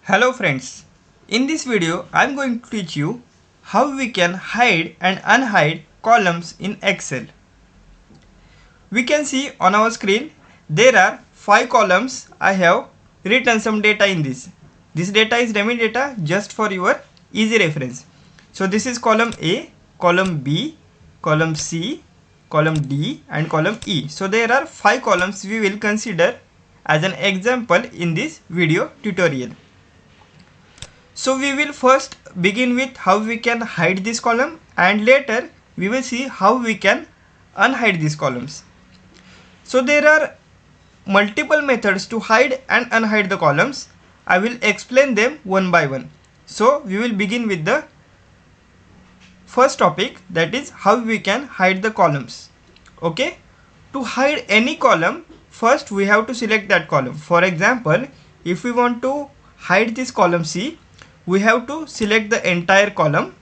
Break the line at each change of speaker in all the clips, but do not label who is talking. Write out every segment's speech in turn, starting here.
Hello friends, in this video I am going to teach you how we can hide and unhide columns in Excel. We can see on our screen there are 5 columns. I have written some data in this. This data is dummy data just for your easy reference. So this is column A, column B, column C, column D and column E. So there are 5 columns we will consider as an example in this video tutorial. So we will first begin with how we can hide this column and later we will see how we can unhide these columns. So there are multiple methods to hide and unhide the columns. I will explain them one by one. So we will begin with the first topic, that is how we can hide the columns. Okay, to hide any column, first we have to select that column. For example, if we want to hide this column C, we have to select the entire column,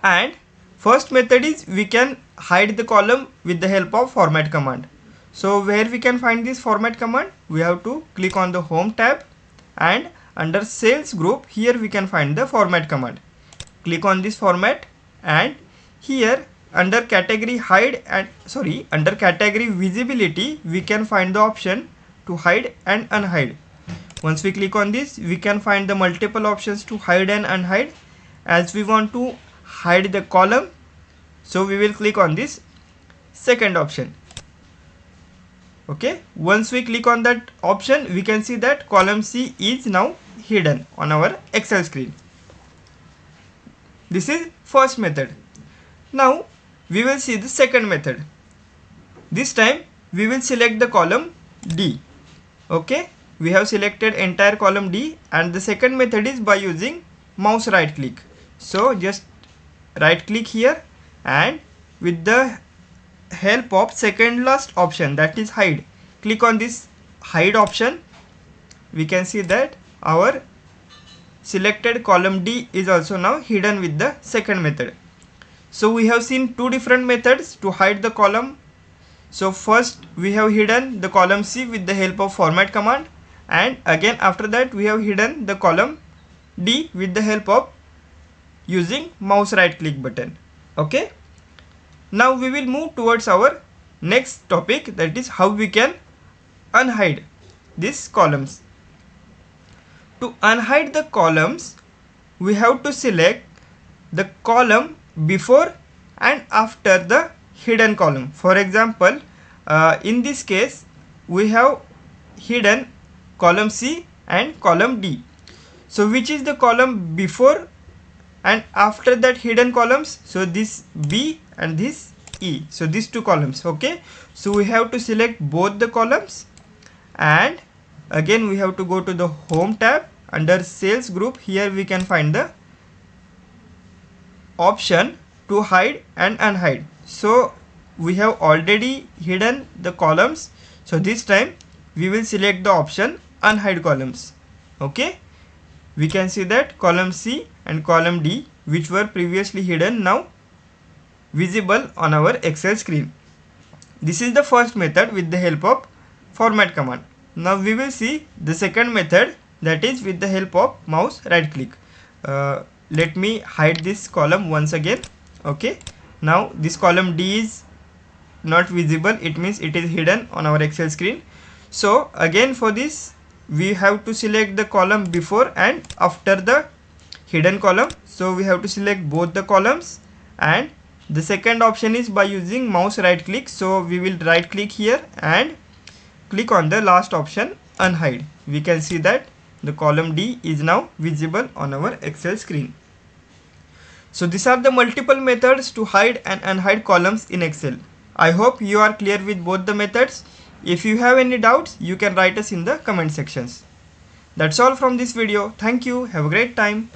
and first method is we can hide the column with the help of format command. So where we can find this format command, we have to click on the home tab and under sales group here we can find the format command. Click on this format and here under category hide and under category visibility we can find the option to hide and unhide. Once we click on this, we can find the multiple options to hide and unhide. As we want to hide the column, so we will click on this second option. Okay, once we click on that option, we can see that column C is now hidden on our Excel screen. This is first method. Now we will see the second method. This time we will select the column D. Okay, we have selected entire column D, and the second method is by using mouse right click. So just right click here and with the help of second last option, that is hide, click on this hide option. We can see that our selected column D is also now hidden with the second method. So we have seen two different methods to hide the column. So first we have hidden the column C with the help of format command, and again after that we have hidden the column D with the help of using mouse right click button. Okay, now we will move towards our next topic, that is how we can unhide these columns. To unhide the columns, we have to select the column before and after the hidden column. For example, in this case we have hidden column C and column D. So which is the column before and after that hidden columns? So this B and this E. So these two columns. Okay, so we have to select both the columns, and again we have to go to the home tab. Under sales group here we can find the option to hide and unhide. So we have already hidden the columns, so this time we will select the option unhide columns. Okay, we can see that column C and column D, which were previously hidden, now visible on our Excel screen. This is the first method with the help of format command. Now we will see the second method, that is with the help of mouse right click. Let me hide this column once again. Okay, now this column D is not visible, it means it is hidden on our Excel screen. So again for this we have to select the column before and after the hidden column. So we have to select both the columns, and the second option is by using mouse right click. So we will right click here and click on the last option unhide. We can see that the column D is now visible on our Excel screen. So these are the multiple methods to hide and unhide columns in Excel. I hope you are clear with both the methods. If you have any doubts, you can write us in the comment sections. That's all from this video. Thank you. Have a great time.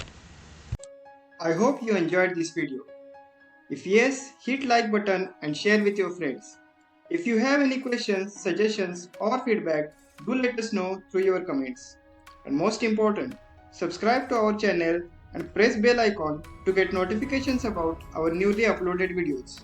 I hope you enjoyed this video. If yes, hit like button and share with your friends. If you have any questions, suggestions or feedback, do let us know through your comments. And most important, subscribe to our channel and press bell icon to get notifications about our newly uploaded videos.